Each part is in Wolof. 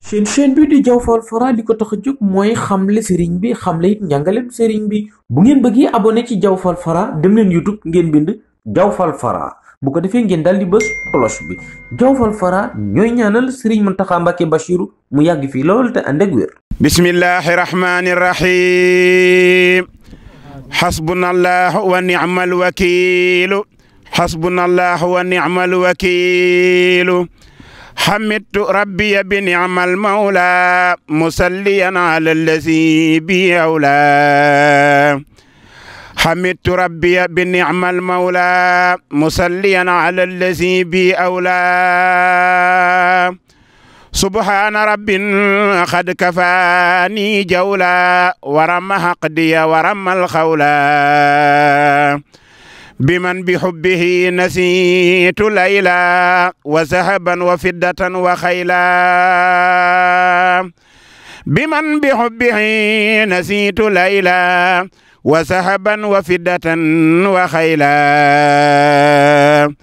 seen chaîne bi di Diaw Fall Fara li ko tax a jóg mooy xamle sëriñ bi xamle it njàngalem sëriñ bi bu ngeen bëggee abonné ci Diaw Fall Fara dem leen YouTube ngeen bind Diaw Fall Fara bu ko defee ngeen daal di bës cloche bi Diaw Fall Fara ñooy ñaanal sëriñ Mountakha Mbacké Bachirou mu yàgg fii lool te ànd ak wér. bismillahi rahmani rahim hasbunallahu wa ni'mal wakiilu hasbunallahu wa ni'mal wakiilu حمدت ربي بنعم المولى مصليا على الذي بي أولى حمدت ربي بنعم المولى مصليا على الذي بي أولى سبحان رب قد كفاني جولا ورم حقدي ورم الخولا بمن بحبه نسيت ليلى وذهبا وفدة وخيلا بمن بحبه نسيت ليلى وذهبا وفدة وخيلا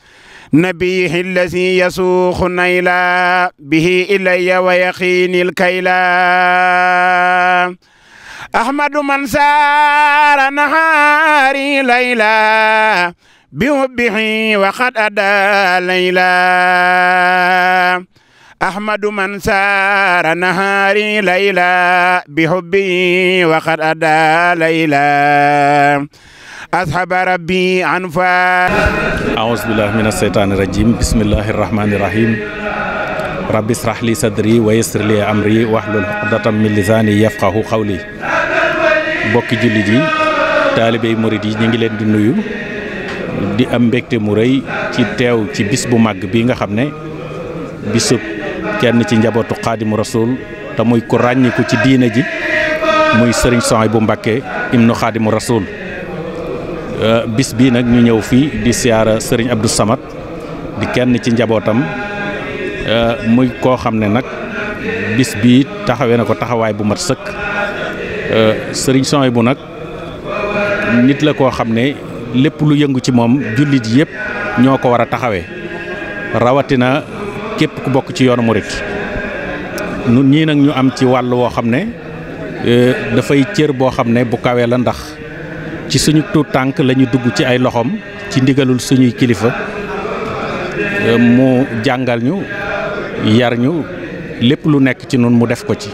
نبيه الذي يسوق نيلا به إلي ويقيني الكيلا أحمد من سار نهاري ليلا بحبه وقد أدى ليلا أحمد من سار نهاري ليلا بحبه وقد أدى ليلا أصحاب ربي عنفا أعوذ بالله من الشيطان الرجيم بسم الله الرحمن الرحيم رب اشرح لي صدري ويسر لي أمري واحلل عقدة من لساني يفقهوا قولي bokki jullit yi taalibey murid yi ñu ngi leen di nuyu di am mbégte mu rëy ci teew ci bis bu màgg bi nga xam ne bisub kenn ci njabootu xaadimu rasul te muy ku ràññiku ci diine ji muy sëriñ Souhaïbou Mbacké ibnu xaadimu rasul bis bii nag ñu ñëw fii di siyaara sëriñ Abdou Samad di kenn ci njabootam muy koo xam ne nag bis bii taxawee na ko taxawaay bu mat sëkk sëriñ Souhaïbou nag nit la koo xam ne lépp lu yëngu ci moom jullit yëpp ñoo ko war a taxawee rawatina képp ku bokk ci yoonu murit nun ñii nag ñu am ci wàll woo xam ne dafay cër boo xam ne bu kawee la ndax ci suñu tuut tànk la ñu dugg ci ay loxoom ci ndigalul suñuy kilifa mu jàngal ñu yar ñu lépp lu nekk ci nun mu def ko ci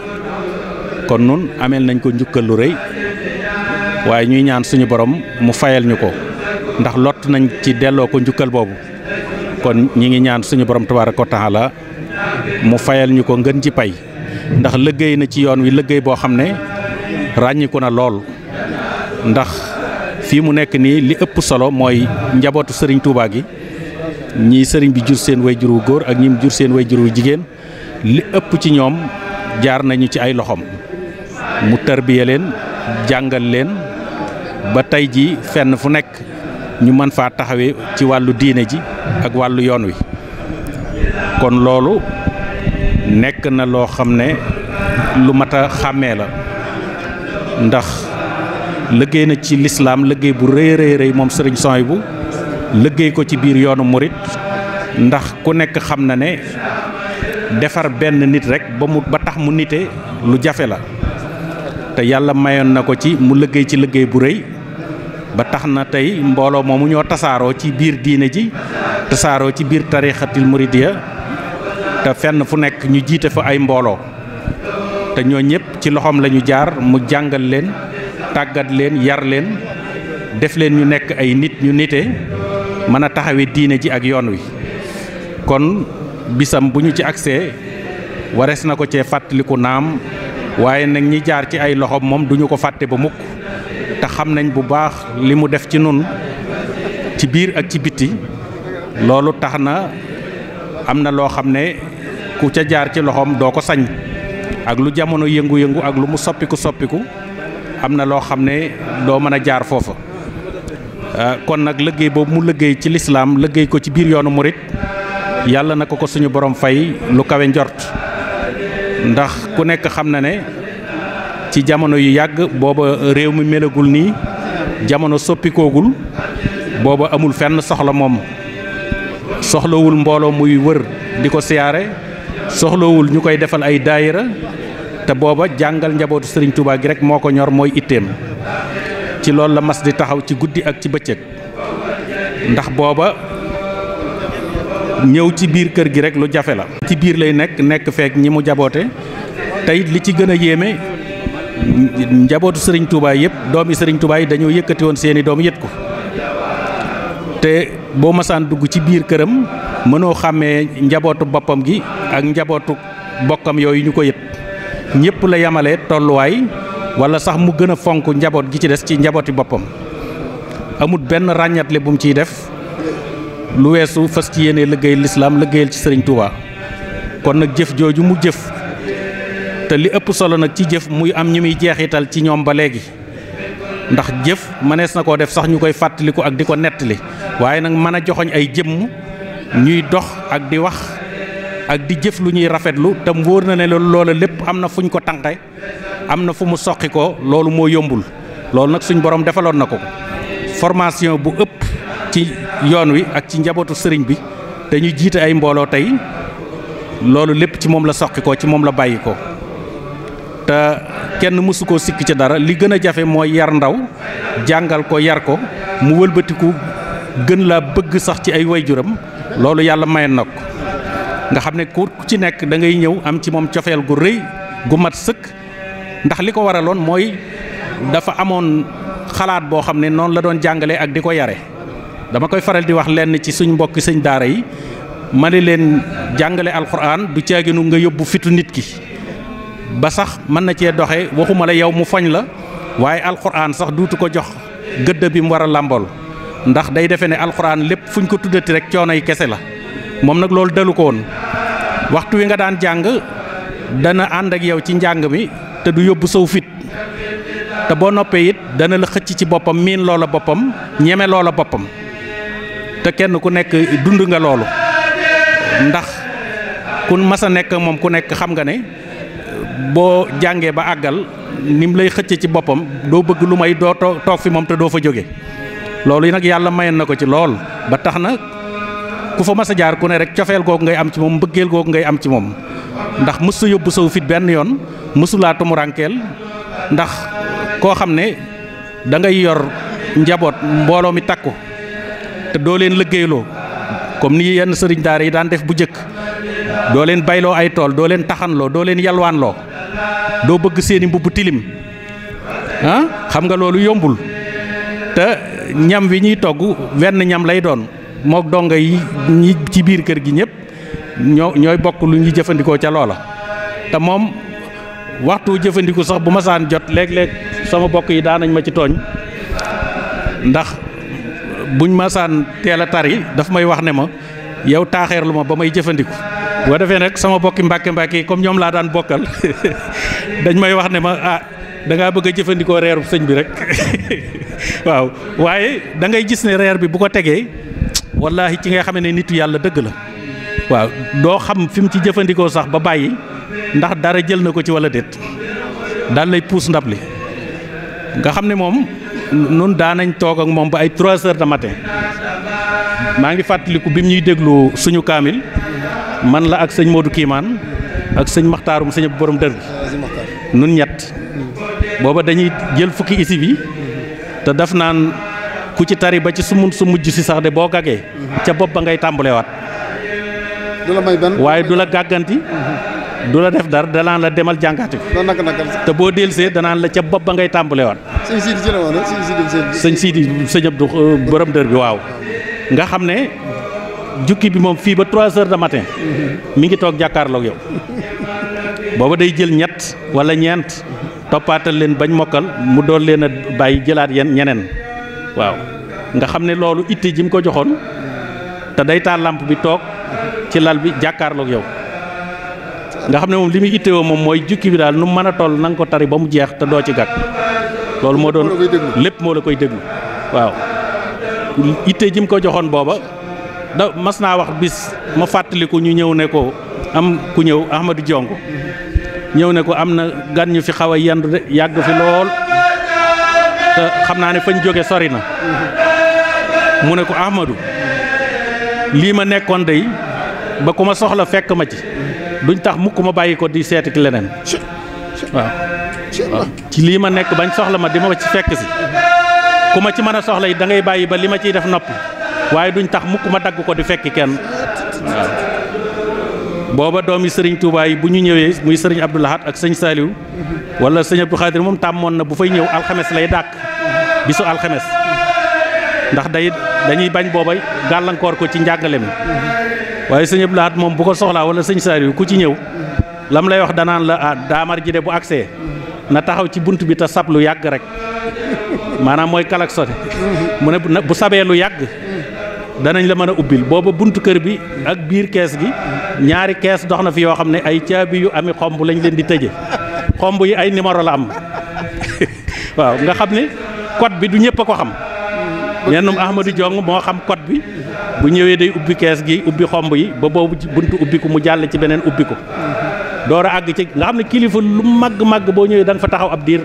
kon nun ameel nañ ko njukkal lu rëy waaye ñuy ñaan suñu borom mu fayal ñu ko ndax lott nañ ci delloo ko njukkal boobu kon ñi ngi ñaan suñu borom tabaaraka wa taala mu fayal ñu ko ngën ci pay ndax liggéey na ci yoon wi liggéey boo xam ne ràññiku na lool ndax fii mu nekk nii li ëpp solo mooy njabootu sëriñ Touba gi ñii sëriñ bi jur seen way jur wu góor ak ñi jur seen way jur wu jigéen li ëpp ci ñoom jaar nañu ci ay loxoom mu tarbiya leen jàngal leen ba tey ji fenn fu nekk ñu mën faa taxawee ci wàllu diine ji ak wàllu yoon wi kon loolu nekk na loo xam ne lu mat a xàmmee la ndax liggéey na ci lislaam liggéey bu rëy rëy rëy moom sëriñ Souhaïbou liggéey ko ci biir yoonu murit ndax ku nekk xam na ne defar benn nit rek ba tax mu nite lu jafe la te yàlla mayoon na ko ci mu liggéey ci liggéey bu rëy ba tax na tey mbooloo moomu ñoo tasaaroo ci biir diine ji tasaaroo ci biir tarixatil muridiya te fenn fu nekk ñu jiite fa ay mbooloo te ñoo ñëpp ci loxoom la ñu jaar mu jàngal leen tàggat leen yar leen def leen ñu nekk ay nit ñu nite mën a taxawee diine ji ak yoon wi kon bisam bu ñu ci agsee warees na ko cee fàttaliku naam waaye nag ñi jaar ci ay loxoom moom duñu ko fàtte ba mukk te xam nañ bu baax li mu def ci nun ci biir ak ci bitti loolu tax na am na loo xam ne ku ca jaar ci loxoom doo ko sañ ak lu jamono yëngu-yëngu ak lu mu soppiku am na loo xam ne doo mën a jaar foofa kon nag liggéey boobu mu liggéey ci lislaam liggéey ko ci biir yoonu murit yàlla na ko suñu borom fay lu kawe njort ndax ku nekk xam na ne ci jamono yu yàgg booba réew mi melagul nii jamono soppikoogul booba amul fenn soxla moom soxlawul mbooloo muy wër di ko siyaare soxlawul ñu koy defal ay daayira te booba jàngal njabootu Serigne Touba gi rek moo ko ñor mooy itteem ci loolu la mas di taxaw ci guddi ak ci bëccëg ndax booba ñëw ci biir kër gi rek lu jafe la. ci biir lay nekk feek ñi mu jaboote te it li ci gën a yéeme njabootu Serigne Touba yëpp doomi Serigne Touba yi dañoo yëkkati woon seeni doom yët ko te boo masaan dugg ci biir këram mënoo xàmmee njabootu boppam gi ak njabootu bokkam yooyu ñu ko yët ñëpp la yamale tolluwaay wala sax mu gën a fonk njaboot gi ci des ci njabooti boppam amut benn ràññatle bu mu ciy def lu weesu fas ci yéene liggéey lislaam liggéeyal ci Serigne Touba kon nag jëf jooju mu jëf te li ëpp solo nag ci jëf muy am ñu muy jeexital ci ñoom ba léegi ndax jëf mënees na koo def sax ñu koy fàttaliku ak di ko nettali waaye nag mën a joxoñ ay jëmm ñuy dox ak di wax ak di jëf lu ñuy rafetlu te mu wóor na ne loola lépp am na fu ñu ko tànqe am na fu mu soqi ko loolu moo yombul loolu nag suñ borom defaloon na ko formation bu ëpp ci yoon wi ak ci njabootu sëriñ bi te ñu jiite ay mbooloo tey loolu lépp ci moom la soqi ko ci moom la bàyyi ko te kenn mësu koo sikk ci dara li gën a jafe mooy yar ndaw jàngal ko yar ko mu wëlbatiku gën laa bëgg sax ci ay wayjuram loolu yàlla mayoon na ko nga xam ne ku ci nekk da ngay ñëw am ci moom cofeel gu rëy gu mat sëkk ndax li ko waraloon mooy dafa amoon xalaat boo xam ne noonu la doon jàngale ak di ko yare dama koy faral di wax lenn ci suñ mbokki sëñ daara yi ma ne leen jàngale alxuraan du caaginu nga yóbbu fitu nit ki ba sax mën na cee doxe waxuma la yow mu foñ la waaye alxuraan sax duutu ko jox gëdd bi mu war a làmbool ndax day defe ne alxuraan lépp fuñ ko tuddati rek coono yi kese la moom nag loolu dalu ko woon waxtu wi nga daan jàng dana ànd ak yow ci njàng mi te du yóbbu saw fit te boo noppee it dana la xëcc ci boppam miin loola boppam ñeme loola boppam te kenn ku nekk dund nga loolu ndax ku mas a nekk moom ku nekk xam nga ne boo jàngee ba àggal ni mu lay xëcc ci boppam doo bëgg lu may doo toog fi moom te doo fa jóge loolu yi nag yàlla mayoon na ko ci lool ba tax na ku fa mas a jaar ku ne rek cofeel googu ngay am ci moom mbëggeel googu ngay am ci moom ndax mësu yóbbu saw fit benn yoon mësulaa tumurankeel ndax koo xam ne da ngay yor njaboot mbooloo mi takku te doo leen liggéeyloo comme ni yenn sëriñ daara yi daan def bu njëkk doo leen bayloo ay tool doo leen taxanloo doo leen yalwaanloo doo bëgg seeni mbubb tilim xam nga loolu yombul te ñam wi ñuy togg wenn ñam lay doon mook donga yi ñi ci biir kër gi ñëpp ñooy bokk lu ñuy jëfandikoo ca loola te moom waxtu jëfandiku sax bu ma saan jot léeg-léeg sama bokk yi daan nañ ma ci tooñ ndax buñ ma saan teel a tari daf may wax ne ma yow taaxeerlu ma ba may jëfandiku boo defee nag sama bokki mbàkke yi comme ñoom laa daan bokkal dañ may wax ne ma da ngaa bëgg a jëfandikoo reeru sëñ bi rek waaw waaye da ngay gis ne reer bi bu ko tegee wallaahi ci nga xam ne nitu yàlla dëgg la waaw doo xam fi mu ci jëfandikoo sax ba bàyyi ndax dara jël na ko ci walla déet daal lay puus ndab li nga xam ne moom nun daanañ toog ak moom ba ay 3 heures de matin maa ngi fàttaliku bi mu ñuy déglu suñu kaamil man la ak sëñ Modou Kiimaan ak sëñ Maxtaarum sëñ borom dër bi nun ñett booba dañuy jël fukki isi bi te daf naan ku ci tari ba ci su mujj si sax de boo gagee ca bopp ba ngay tàmbalewaat waaye du la gàgganti du la def dara danaan la demal jàngaati ko te boo delsee danaan la ca bopp ba ngay tàmbalewaat sëñ Sidi sëñ Abdou borom dër bi waaw nga xam ne jukki bi moom fii ba 3 heures de matin mi ngi toog jàkkaarloog yow booba day jël ñett wala ñeent toppaatal leen bañ mokkal mu doon leen a bàyyi jëlaat ñeneen waaw nga xam ne loolu itte ji mu ko joxoon te day taal lampe bi toog ci lal bi jàkkaarloog yow nga xam ne moom li muy ittewoo moom mooy jukki bi daal nu mën a toll na nga ko tari ba mu jeex te doo ci gàkk loolu moo doon lépp moo la koy déglu waaw itte ji mu ko joxoon booba da mas naa wax bis ma fàttaliku ñu ñëw ne ko am ku ñëw Ahmadou Jong ñëw ne ko am na gan ñu fi xaw a yendu de yàgg fi lool te xam naa ne fañ jóge sori na mu ne ko Ahmadou lii ma nekkoon day ba ku ma soxla fekk ma ci duñ tax mukk ma bàyyi ko di seeti ki leneen waaw ci lii ma nekk bañ soxla ma di ma ci fekk si ku ma ci mën a soxla yi da ngay bàyyi ba li ma ciy def noppi waaye duñ tax mukk ma dagg ko di fekki kenn waaw booba doomi sëriñ Touba yi bu ñu ñëwee muy sëriñ Abdou Lahad ak sëñ Saliou wala sëñ Abdou Khadir moom tàmmoon na bu fay ñëw alxames lay dàkk bisu alxames ndax dañuy bañ booba gàllankoor ko ci njàngale mi waaye sëñ Abdou Lahad moom bu ko soxlaa wala sëñ Saliou ku ci ñëw lam lay wax danaan la daamar ji de bu agsee na taxaw ci bunt bi te sab lu yàgg rek maanaam mooy kalak sote mu ne bu sabee lu yàgg danañ la mën a ubbil booba buntu kër bi ak biir kees gi ñaari kees dox na fi yoo xam ne ay caabi yu ami xomb lañ leen di tëje xomb yi ay numéro la am waaw nga xam ne code bi du ñëpp a ko xam nennum Ahmadou Diong moo xam code bi bu ñëwee day ubbi kees gi ubbi xomb yi ba boobu buntu ubbi ko mu jàll ci beneen ubbi ko door a àgg ci nga xam ne kilifa lu màgg boo ñëwee da nga fa taxaw ab diir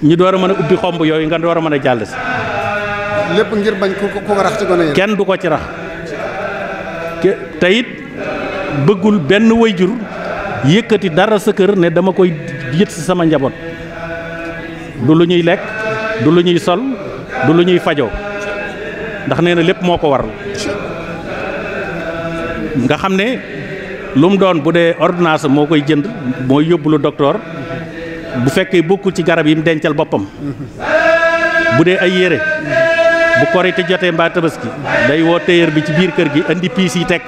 ñu door a mën a ubbi xomb yooyu nga door a mën a jàll si lépp ngir bañ ku rax ci gone yi kenn du ko ci rax te it bëggul benn wayjur yëkkati dara sa kër ne dama koy yët si sama njaboot du lu ñuy lekk du lu ñuy sol du lu ñuy fajoo ndax nee na lépp moo ko waral nga xam ne lu mu doon bu dee ordonnance moo koy jënd mooy yóbbulu docteur bu fekkee bokkul ci garab yi mu dencal boppam bu dee ay yére bu korite jotee mbaa tabaski day woo téyër bi ci biir kër gi andi piis yi teg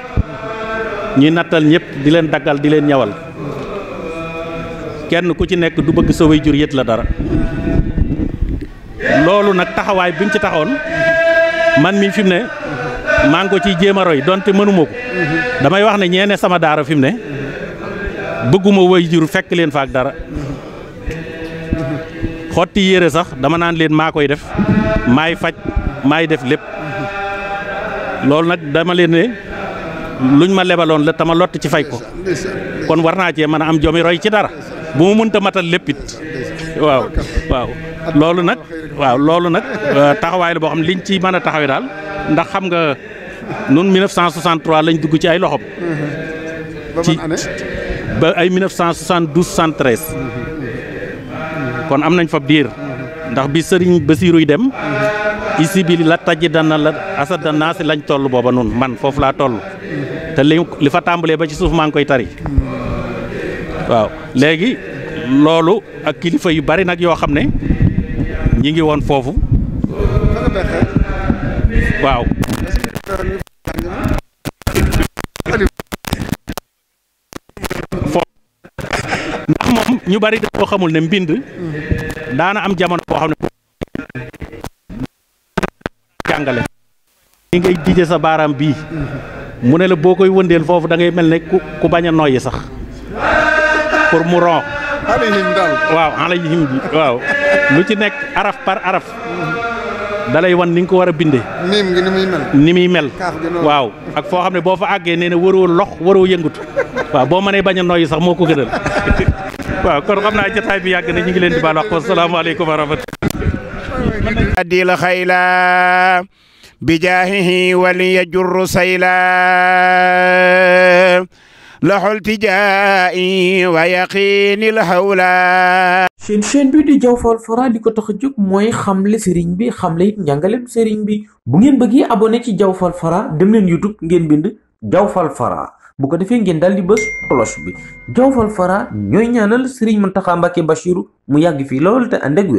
ñuy nattal ñëpp di leen daggal di leen ñawal kenn ku ci nekk du bëgg sa waajur yët la dara loolu nag taxawaay bi mu ci taxoon man mi fi mu ne maa ngi ko ciy jéem a roy donte mënuma ko damay wax ne ñeene sama daara fi mu ne bëgguma waajur fekk leen fa ak dara xotti yére sax dama naan leen maa koy def maay faj maay def lépp loolu nag dama leen ne luñ ma lebaloon la tama lott ci fay ko kon war naa cee mën a am jomi roy ci dara bu ma mënta matal lépp it waaw loolu nag taxawaay la boo xam ne liñ ci mën a taxawee daal ndax xam nga nun 1963 lañ dugg ci ay loxom ci ba ay 1972 73 kon am nañ fa diir ndax bi sëriñ Basiiruy dem isi bi la tajji dana la asada naa si lañ toll booba nun man foofu laa toll te li fa tàmbalee ba ci suuf maa ngi koy tari waaw léegi loolu ak kilifa yu bari nag yoo xam ne ñi ngi woon foofu waaw ndax moom ñu bari dañoo xamul ne mbind daana am jamono boo xam ne jàngale ñi ngay dije sa baaraam bii mu ne la boo koy wëndeel foofu da ngay mel ne ku bañ a noyyi sax pour mu ron waaw alayhim bi waaw lu ci nekk araf par araf dalay wan ni nga ko war a bindee ni muy mel waaw ak foo xam ne boo fa àggee nee na waroo lox waroo yëngutu waaw boo mënee bañ a noyyi sax moo ko gënal waaw kon xam naa jotaay bi yàgg na ñu ngi leen di baal wax asalaamaaleykum wa rahmatulah adil xayla bijaahihi waliyajurru sayla laxul tijaa'i wa yaqiinil hawla seen chaîne bi di Diawfal Fara li ko tax a jóg mooy xamle sëriñ bi xamle it njàngalem sëriñ bi bu ngeen bëggee abonné ci Diawfal Fara dem leen YouTube ngeen bind Diawfal Fara bu ko defee ngeen daal di bës cloche bi Diawfal Fara ñooy ñaanal sëriñ Mountakha Mbacké Bachirou mu yàgg fii lool te ànd ak wér